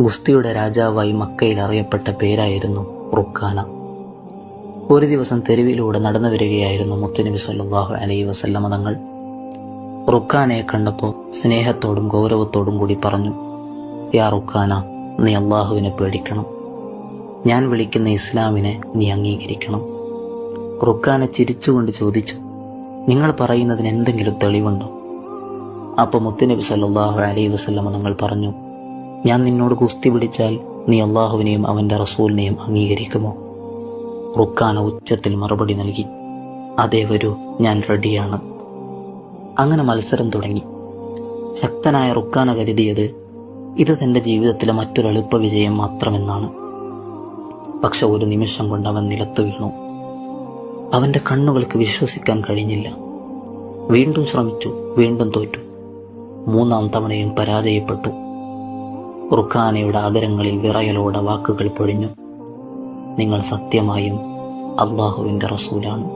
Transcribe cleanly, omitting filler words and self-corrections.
ഗുസ്തിയുടെ രാജാവായി മക്കയിൽ അറിയപ്പെട്ട പേരായിരുന്നു റുക്കാന. ഒരു ദിവസം തെരുവിലൂടെ നടന്നു വരികയായിരുന്നു മുത്തുനബി സല്ലല്ലാഹു അലൈഹി വസല്ലമ തങ്ങൾ. റുക്കാനയെ കണ്ടപ്പോൾ സ്നേഹത്തോടും ഗൗരവത്തോടും കൂടി പറഞ്ഞു, യാ റുക്കാന, നീ അള്ളാഹുവിനെ പേടിക്കണം. ഞാൻ വിളിക്കുന്ന ഇസ്ലാമിനെ നീ അംഗീകരിക്കണം. റുക്കാന ചിരിച്ചുകൊണ്ട് ചോദിച്ചു, നിങ്ങൾ പറയുന്നതിന് എന്തെങ്കിലും തെളിവുണ്ടോ? അപ്പോൾ മുത്തുനബി സല്ലല്ലാഹു അലൈഹി വസല്ലമ തങ്ങൾ പറഞ്ഞു, ഞാൻ നിന്നോട് ഗുസ്തി പിടിച്ചാൽ നീ അള്ളാഹുവിനെയും അവൻ്റെ റസൂലിനെയും അംഗീകരിക്കുമോ? റുക്കാന ഉച്ചത്തിൽ മറുപടി നൽകി, അതേ വരൂ, ഞാൻ റെഡിയാണ്. അങ്ങനെ മത്സരം തുടങ്ങി. ശക്തനായ റുക്കാന കരുതിയത് ഇത് തൻ്റെ ജീവിതത്തിലെ മറ്റൊരു എളുപ്പ വിജയം മാത്രമെന്നാണ്. പക്ഷെ ഒരു നിമിഷം കൊണ്ട് അവൻ നിലത്തു വീണു. അവൻ്റെ കണ്ണുകൾക്ക് വിശ്വസിക്കാൻ കഴിഞ്ഞില്ല. വീണ്ടും ശ്രമിച്ചു, വീണ്ടും തോറ്റു. മൂന്നാം തവണയും പരാജയപ്പെട്ടു. റുക്കാനയുടെ ആദരങ്ങളിൽ വിറയലോടെ വാക്കുകൾ പൊഴിഞ്ഞു, നിങ്ങൾ സത്യമായും അള്ളാഹുവിൻ്റെ റസൂലാണ്.